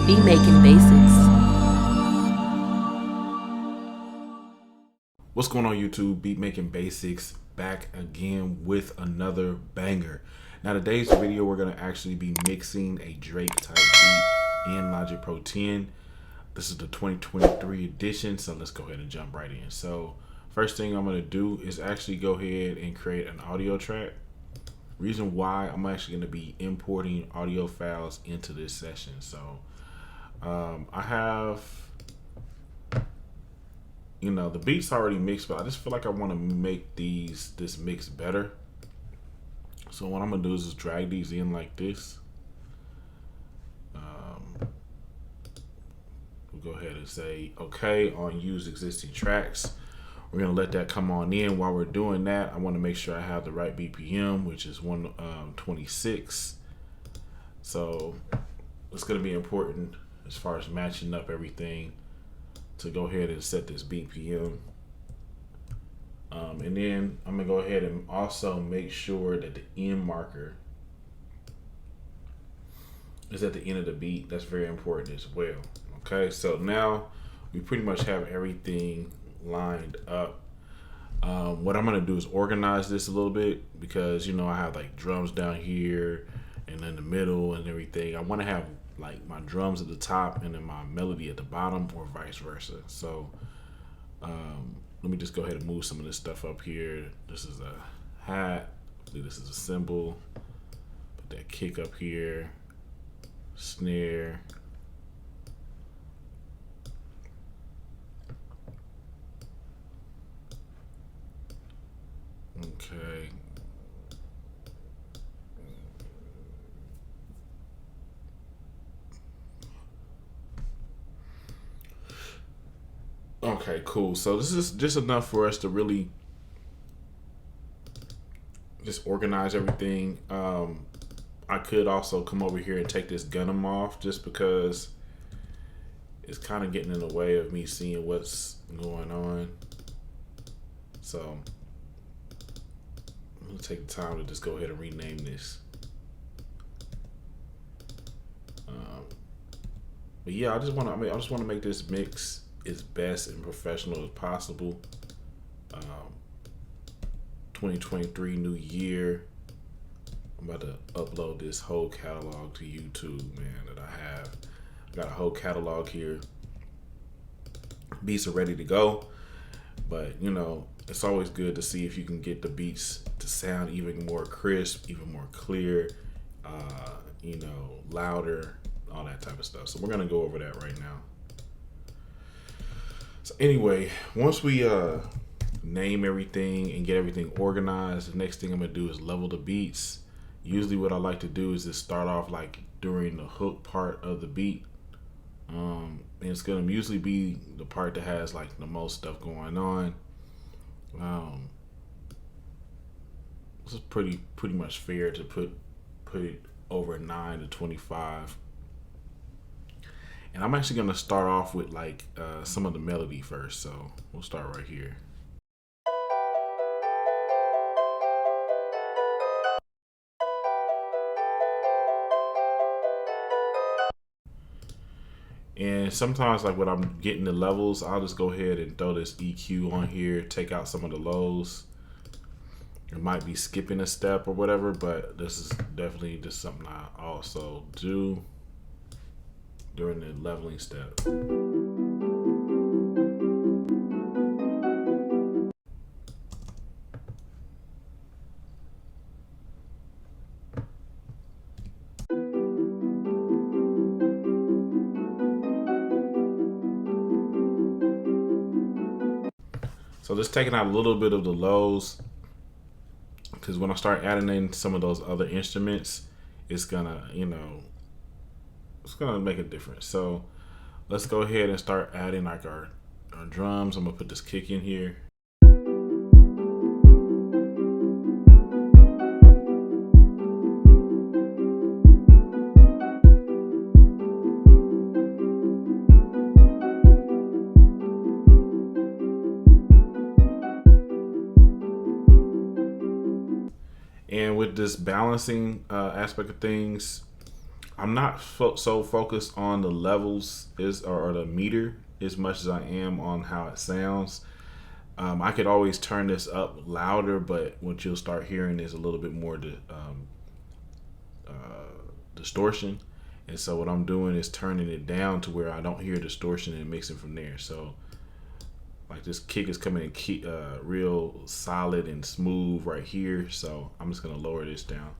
Be making basics. What's going on YouTube? Beat Making Basics back again with another banger. Now today's video we're going to actually be mixing a Drake type beat in Logic Pro 10. This is the 2023 edition, so let's go ahead and jump right in. So first thing I'm going to do is actually go ahead and create an audio track. Reason why I'm actually going to be importing audio files into this session. So I have, the beat's already mixed, but I just feel like I want to make this mix better. So what I'm gonna do is just drag these in like this. We'll go ahead and say okay on use existing tracks. We're gonna let that come on in. While we're doing that, I want to make sure I have the right BPM, which is 126. So it's gonna be important as far as matching up everything to go ahead and set this BPM. And then I'm gonna go ahead and also make sure that the end marker is at the end of the beat. That's very important as well. Okay, so now we pretty much have everything lined up. What I'm gonna do is organize this a little bit because I have like drums down here and in the middle and everything. I want to have like my drums at the top and then my melody at the bottom, or vice versa. So let me just go ahead and move some of this stuff up here. This is a hat. I believe this is a cymbal. Put that kick up here. Snare. Okay. Okay, cool. So this is just enough for us to really just organize everything. I could also come over here and take this Gunham off just because it's kind of getting in the way of me seeing what's going on. So I'm gonna take the time to just go ahead and rename this. But yeah, I just want to make this mix as best and professional as possible. 2023 new year. I'm about to upload this whole catalog to YouTube, man, that I have. I got a whole catalog here. Beats are ready to go, but it's always good to see if you can get the beats to sound even more crisp, even more clear, louder, all that type of stuff. So we're gonna go over that right now. So anyway, once we name everything and get everything organized, the next thing I'm gonna do is level the beats. Usually what I like to do is just start off like during the hook part of the beat. And it's gonna usually be the part that has like the most stuff going on. This is pretty much fair to put it over 9 to 25. And I'm actually gonna start off with like some of the melody first. So we'll start right here. And sometimes like when I'm getting the levels, I'll just go ahead and throw this EQ on here, take out some of the lows. It might be skipping a step or whatever, but this is definitely just something I also do during the leveling step. So just taking out a little bit of the lows, because when I start adding in some of those other instruments, it's gonna, it's gonna make a difference. So let's go ahead and start adding like our drums. I'm gonna put this kick in here. And with this balancing aspect of things, I'm not so focused on the levels or the meter as much as I am on how it sounds. I could always turn this up louder, but what you'll start hearing is a little bit more uh, distortion. And so what I'm doing is turning it down to where I don't hear distortion and mixing from there. So like this kick is coming in real solid and smooth right here. So I'm just gonna lower this down.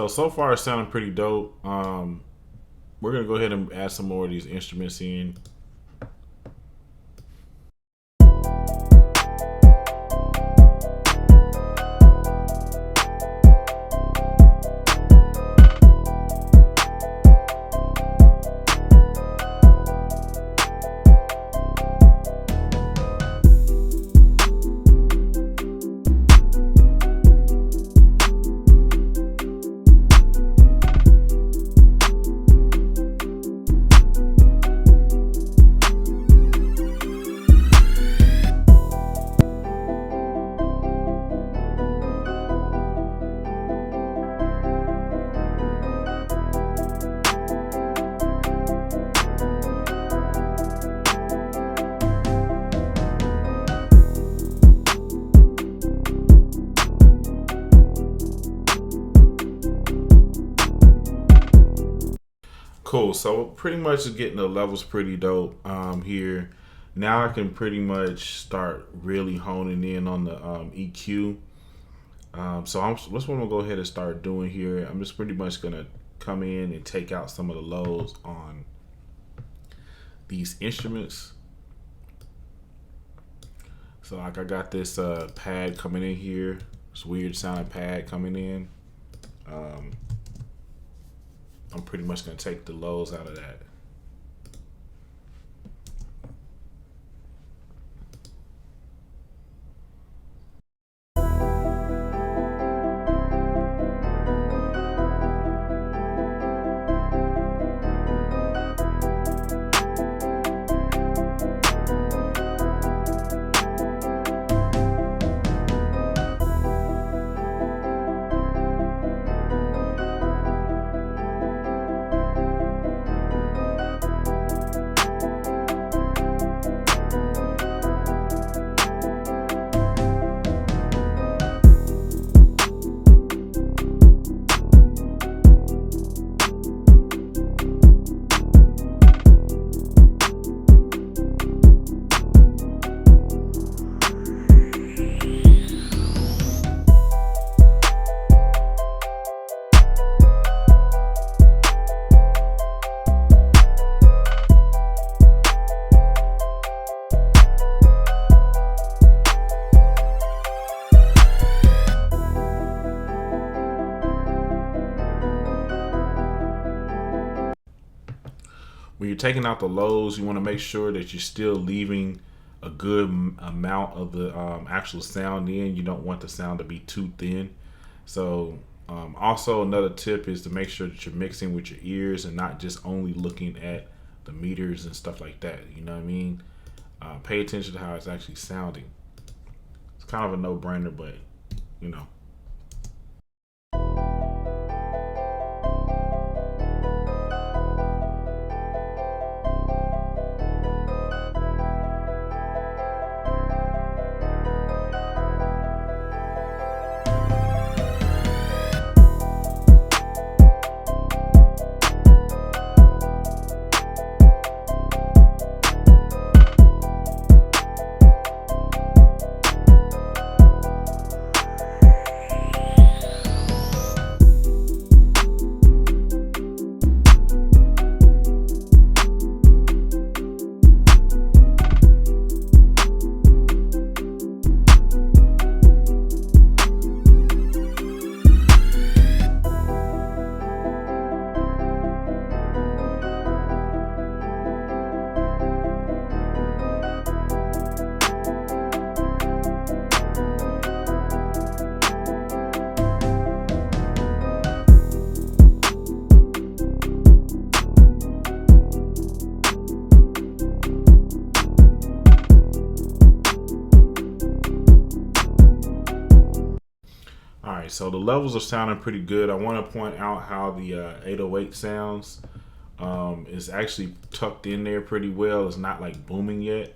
So far it's sounding pretty dope. We're gonna go ahead and add some more of these instruments in. Cool. So pretty much getting the levels pretty dope here. Now I can pretty much start really honing in on the EQ. That's what I'm gonna go ahead and start doing here. I'm just pretty much gonna come in and take out some of the lows on these instruments. So like I got this pad coming in here. This weird sounding pad coming in. I'm pretty much gonna take the lows out of that. When you're taking out the lows, you want to make sure that you're still leaving a good amount of the actual sound in. You don't want the sound to be too thin. So also another tip is to make sure that you're mixing with your ears and not just only looking at the meters and stuff like that. You know what I mean? Pay attention to how it's actually sounding. It's kind of a no-brainer, but you know. so the levels are sounding pretty good. I want to point out how the 808 sounds. It's actually tucked in there pretty well. It's not like booming yet.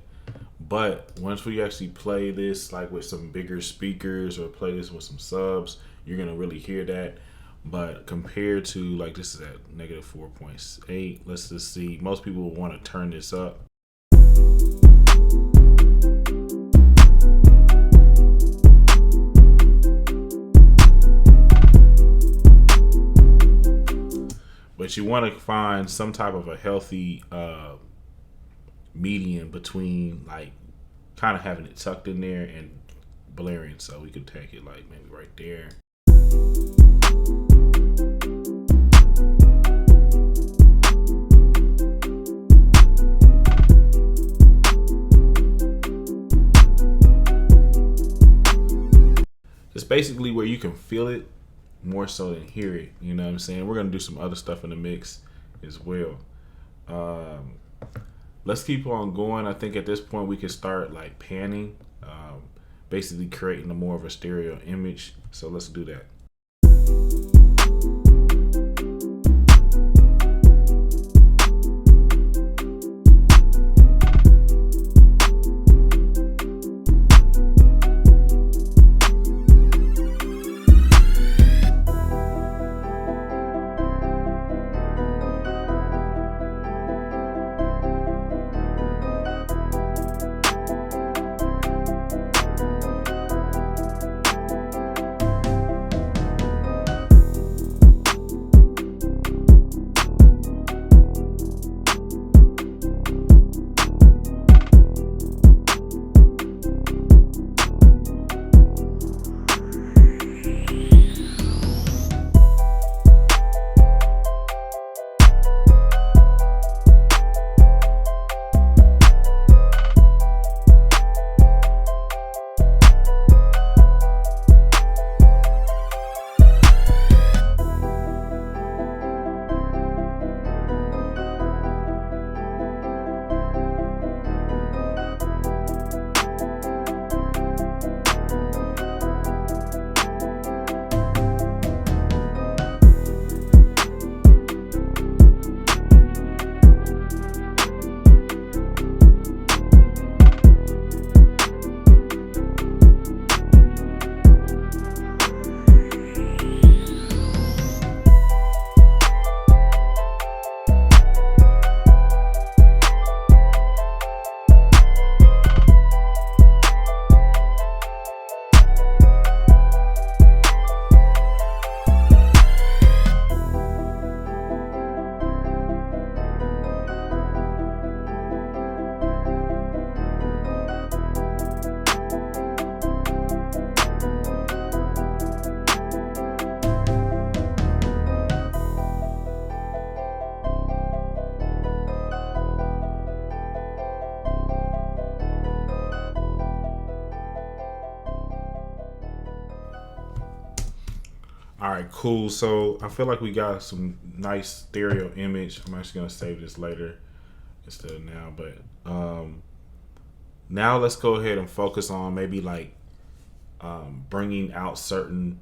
But once we actually play this like with some bigger speakers or play this with some subs, you're going to really hear that. But compared to like this is at negative 4.8, let's just see. Most people will want to turn this up. But you want to find some type of a healthy median between like kind of having it tucked in there and blaring. So we could take it like maybe right there. It's basically where you can feel it more so than hear it. You know what I'm saying? We're going to do some other stuff in the mix as well. Let's keep on going. I think at this point we can start like panning, basically creating a more of a stereo image. So let's do that. All right, cool. So I feel like we got some nice stereo image. I'm actually gonna save this later instead of now. But now let's go ahead and focus on maybe like bringing out certain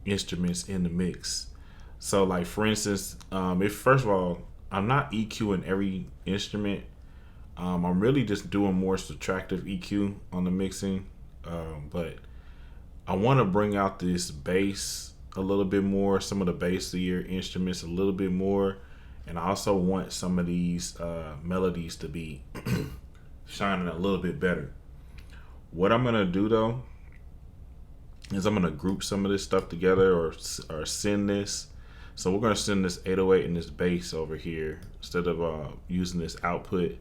instruments in the mix. So like for instance, if first of all, I'm not EQing every instrument. I'm really just doing more subtractive EQ on the mixing, but I want to bring out this bass a little bit more, some of the bassier instruments a little bit more, and I also want some of these melodies to be shining a little bit better. What I'm gonna do though is I'm gonna group some of this stuff together or send this. So we're gonna send this 808 and this bass over here instead of using this output.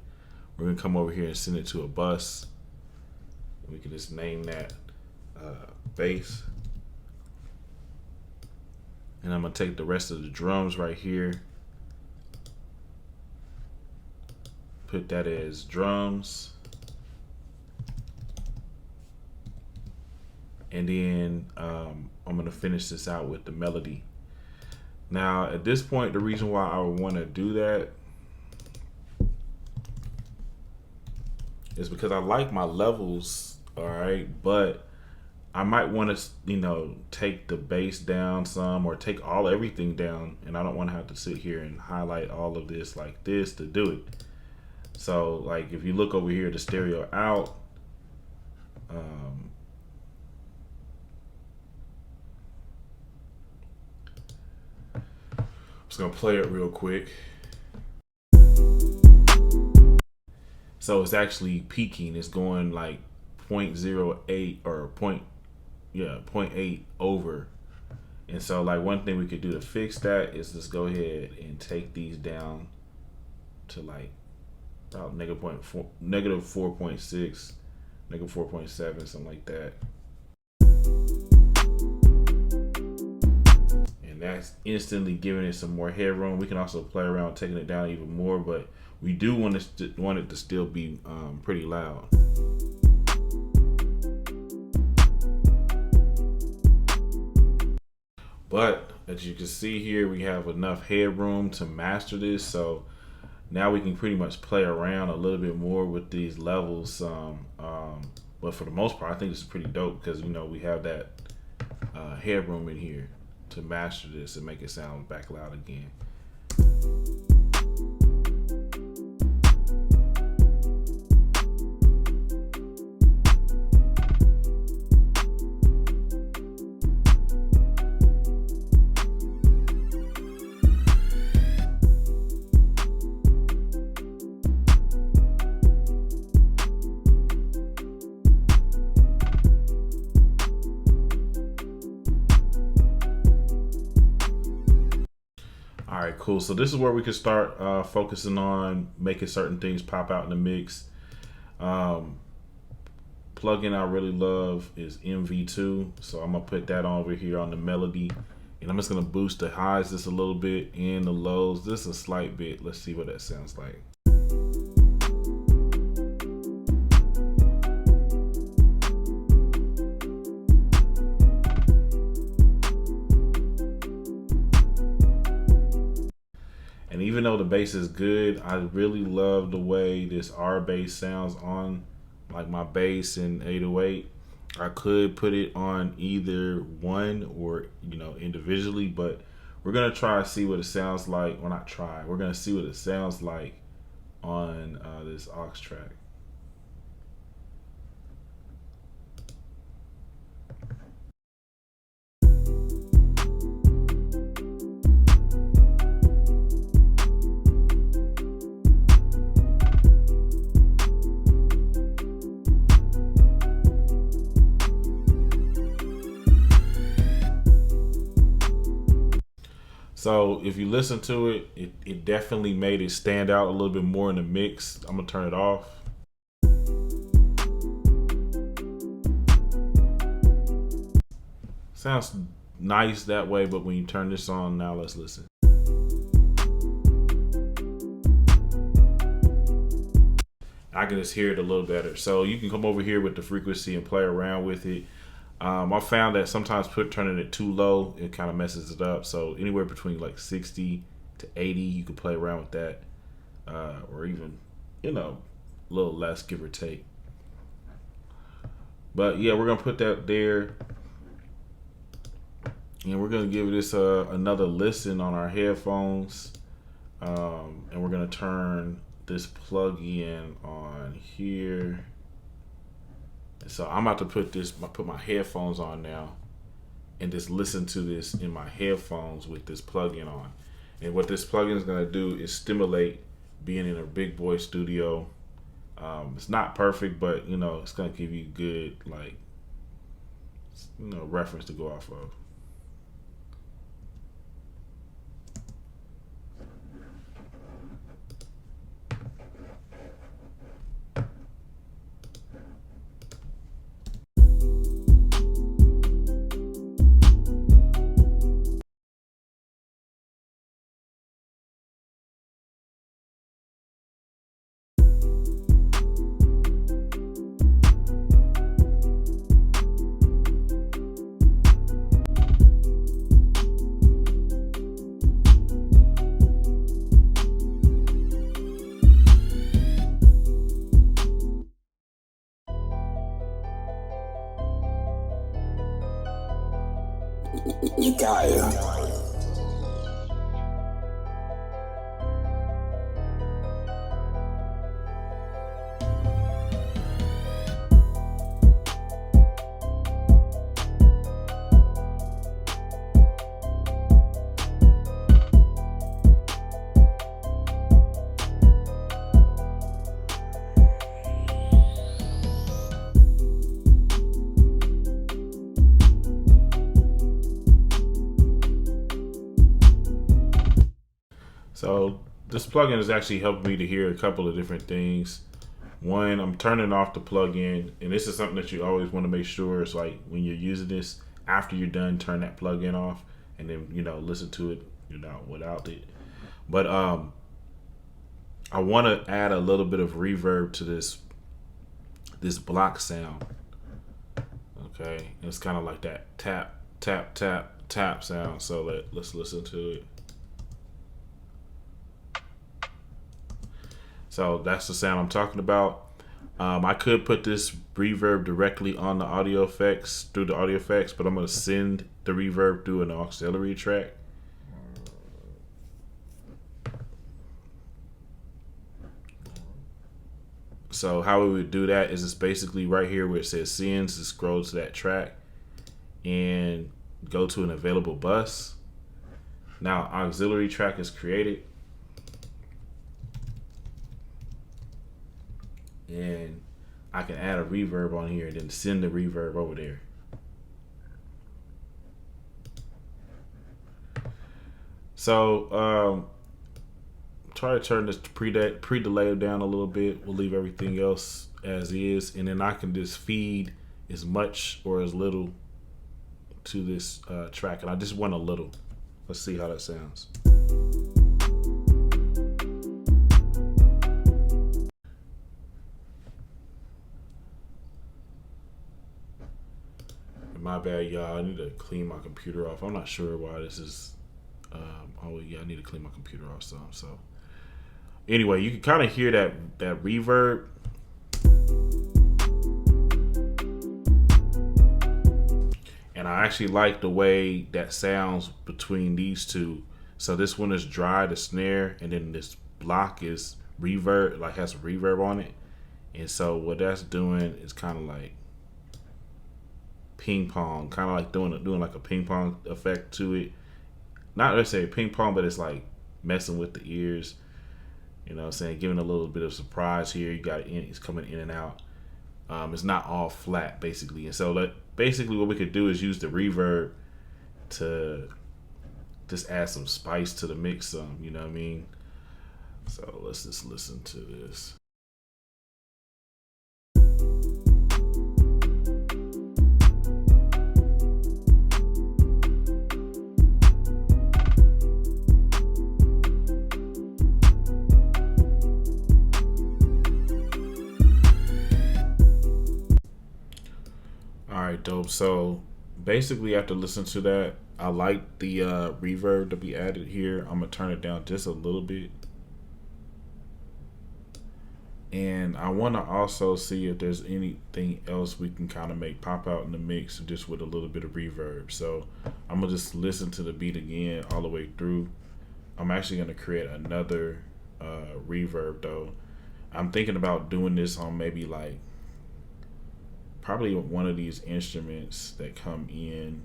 We're gonna come over here and send it to a bus. We can just name that bass, and I'm gonna take the rest of the drums right here, put that as drums, and then I'm gonna finish this out with the melody. Now at this point, the reason why I would want to do that is because I like my levels, all right, but I might want to, take the bass down some or take everything down, and I don't want to have to sit here and highlight all of this like this to do it. So like if you look over here, the stereo out, I'm just gonna play it real quick. So it's actually peaking. It's going like 0.08 or point, yeah, 0.8 over. And so like one thing we could do to fix that is just go ahead and take these down to like about negative 4.6, negative 4.7, something like that. And that's instantly giving it some more headroom. We can also play around taking it down even more, but we do want it to still be pretty loud. But as you can see here, we have enough headroom to master this. So now we can pretty much play around a little bit more with these levels. But for the most part, I think this is pretty dope because, we have that headroom in here to master this and make it sound back loud again. All right, cool. So this is where we can start focusing on making certain things pop out in the mix. Plugin I really love is MV2. So I'm gonna put that over here on the melody. And I'm just gonna boost the highs just a little bit and the lows just a slight bit. Let's see what that sounds like. And even though the bass is good, I really love the way this R bass sounds on like my bass in 808. I could put it on either one or, individually, but we're gonna try to see what it sounds like. Well, not try. We're gonna see what it sounds like on this aux track. So if you listen to it, it definitely made it stand out a little bit more in the mix. I'm gonna turn it off. Sounds nice that way, but when you turn this on, now let's listen. I can just hear it a little better. So you can come over here with the frequency and play around with it. I found that sometimes turning it too low, it kind of messes it up. So anywhere between like 60 to 80, you can play around with that, or even, a little less, give or take. But yeah, we're gonna put that there, and we're gonna give this another listen on our headphones, and we're gonna turn this plug-in on here. So I'm about to put my headphones on now and just listen to this in my headphones with this plugin on. And what this plugin is going to do is stimulate being in a big boy studio. It's not perfect, but it's going to give you good reference to go off of. You got it. So this plugin is actually helping me to hear a couple of different things. One, I'm turning off the plugin, and this is something that you always want to make sure is like when you're using this, after you're done, turn that plugin off, and then listen to it without it. But I want to add a little bit of reverb to this block sound. Okay, and it's kind of like that tap tap tap tap sound. So let's listen to it. So that's the sound I'm talking about. I could put this reverb directly on the audio effects through the audio effects, but I'm going to send the reverb through an auxiliary track. So how we would do that is it's basically right here where it says sends, to scroll to that track and go to an available bus. Now auxiliary track is created. And I can add a reverb on here and then send the reverb over there. So try to turn this pre-delay down a little bit. We'll leave everything else as is, and then I can just feed as much or as little to this track. And I just want a little. Let's see how that sounds. My bad, y'all. I need to clean my computer off. I'm not sure why this is. Oh yeah, I need to clean my computer off some. So anyway, you can kind of hear that reverb. And I actually like the way that sounds between these two. So this one is dry, the snare, and then this block is reverb, like has a reverb on it. And so what that's doing is kind of like ping pong, kind of like doing like a ping pong effect to it. Not necessarily ping pong, but it's like messing with the ears. You know what I'm saying? Giving a little bit of surprise here. You got it in, it's coming in and out. It's not all flat basically. And so basically what we could do is use the reverb to just add some spice to the mix some, you know what I mean? So let's just listen to this. Alright, dope. So basically after listening to that, I like the reverb to be added here. I'm gonna turn it down just a little bit. And I want to also see if there's anything else we can kind of make pop out in the mix just with a little bit of reverb. So I'm gonna just listen to the beat again all the way through. I'm actually gonna create another reverb though. I'm thinking about doing this on maybe like probably one of these instruments that come in.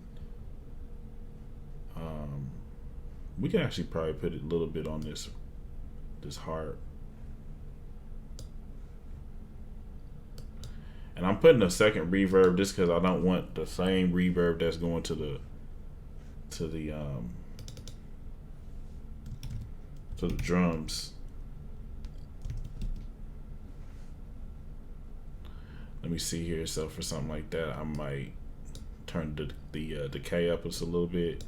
We can actually probably put a little bit on this harp. And I'm putting a second reverb just because I don't want the same reverb that's going to the drums. Let me see here. So for something like that, I might turn the decay up just a little bit.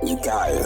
You got it.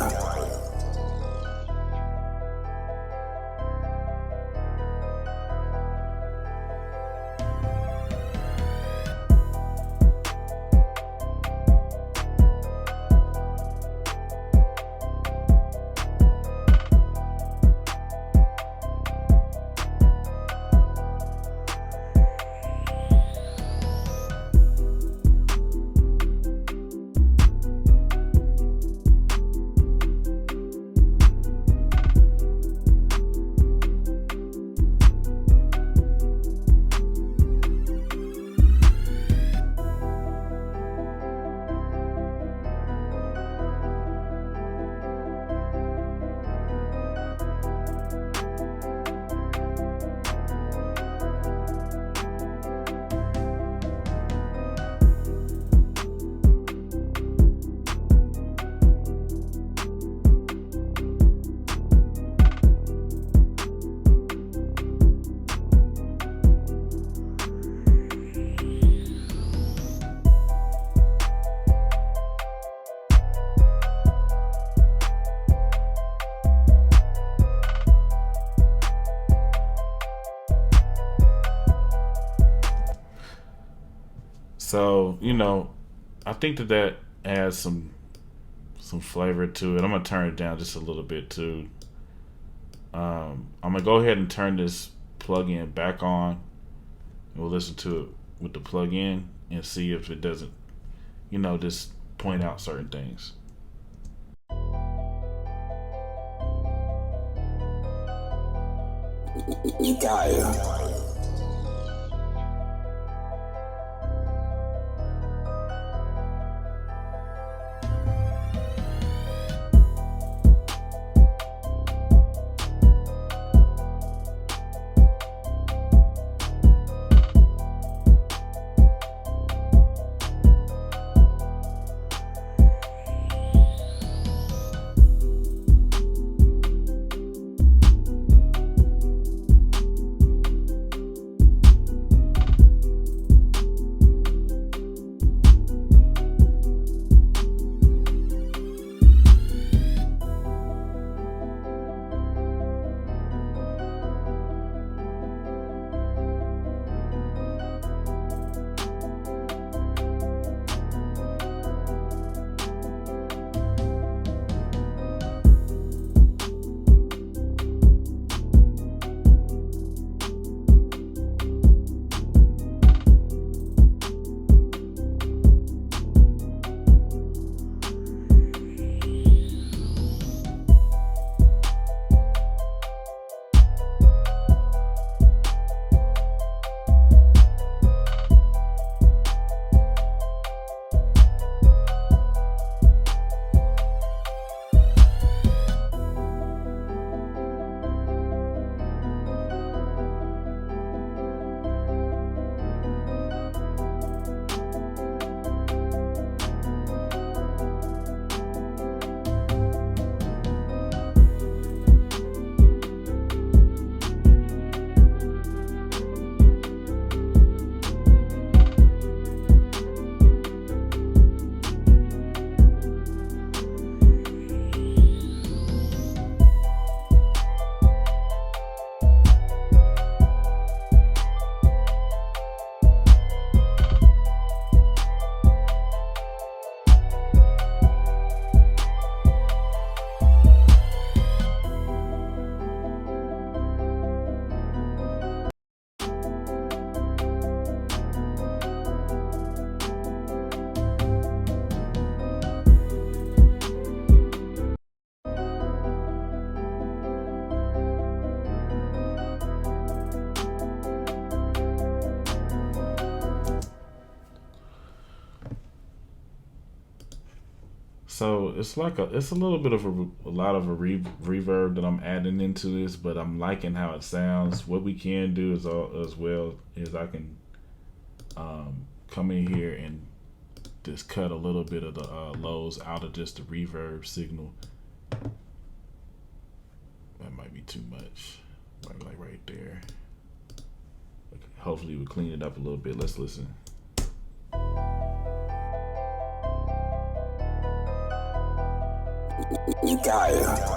So I think that adds some flavor to it. I'm gonna turn it down just a little bit too. I'm gonna go ahead and turn this plug-in back on. We'll listen to it with the plug-in and see if it doesn't, just point out certain things. Italia. So it's a little bit of a lot of a reverb that I'm adding into this, but I'm liking how it sounds. What we can do as well is I can come in here and just cut a little bit of the lows out of just the reverb signal. That might be too much, like right there. Hopefully we'll clean it up a little bit. Let's listen. Italia.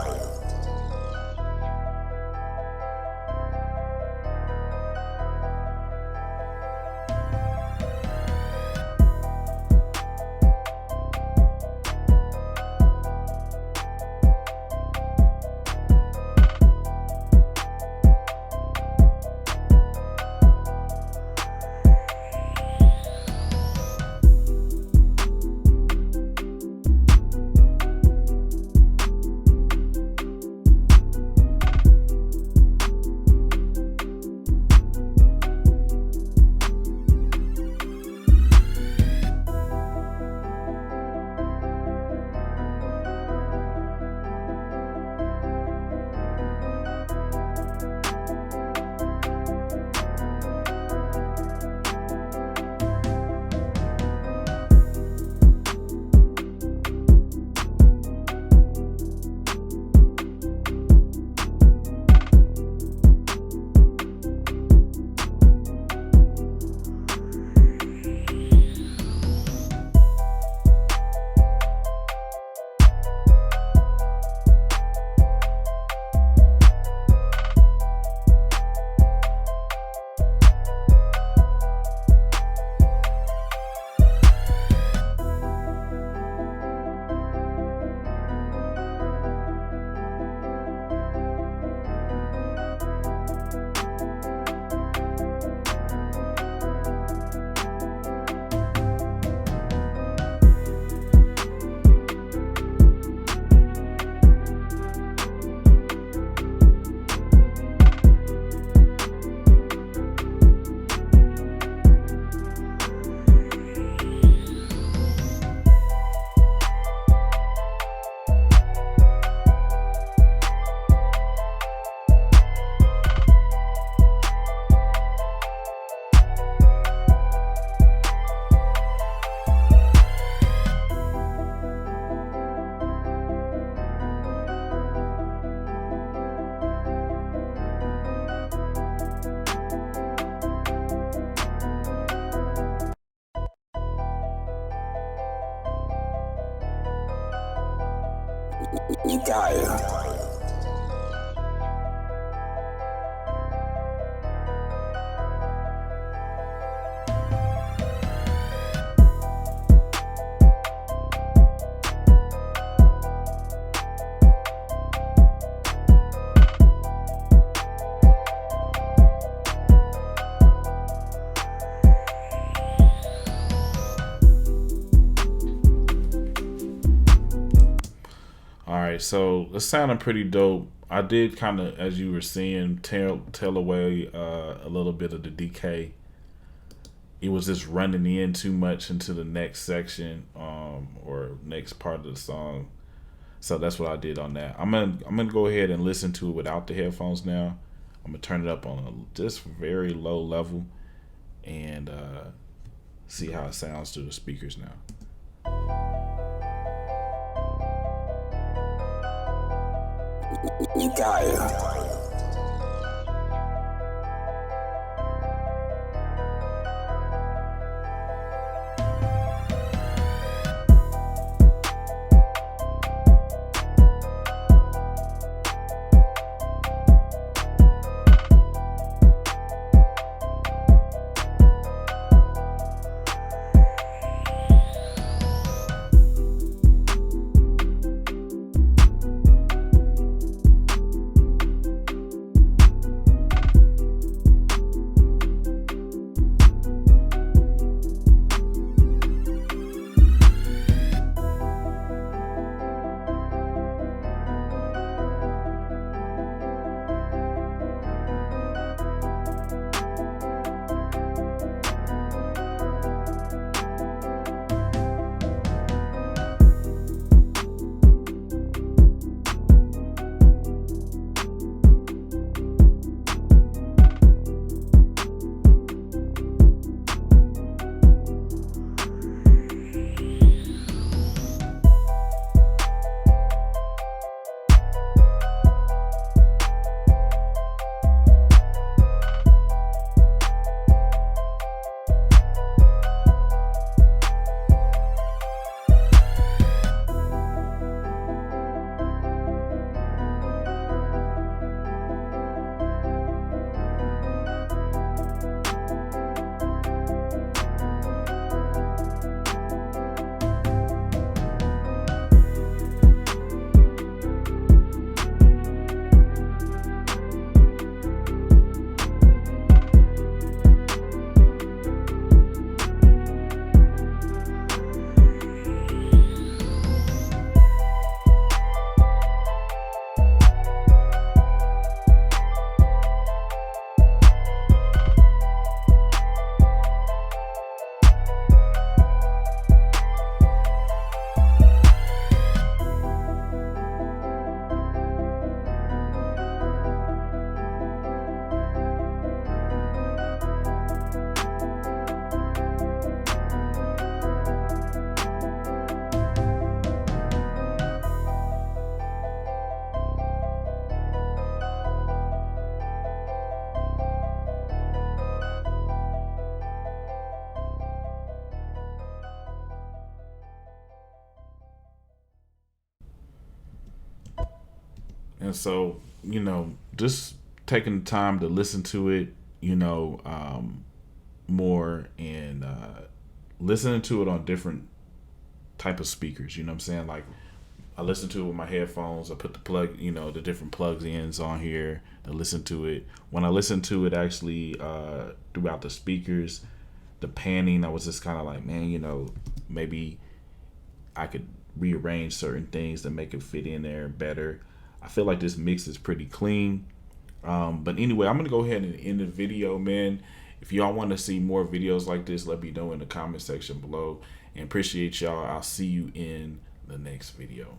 You geil. All right, so it sounded pretty dope. I did kind of, as you were seeing, tell away a little bit of the decay. It was just running in too much into the next section, or next part of the song. So that's what I did on that. I'm gonna go ahead and listen to it without the headphones now. I'm gonna turn it up on a just very low level and see how it sounds through the speakers now. You geil. And so, just taking the time to listen to it, more and listening to it on different type of speakers. You know what I'm saying? Like, I listen to it with my headphones. I put the plug, the different plugs ins on here to listen to it. When I listen to it actually throughout the speakers, the panning, I was just kind of like, man, maybe I could rearrange certain things to make it fit in there better. I feel like this mix is pretty clean. But anyway, I'm going to go ahead and end the video, man. If y'all want to see more videos like this, let me know in the comment section below. And appreciate y'all. I'll see you in the next video.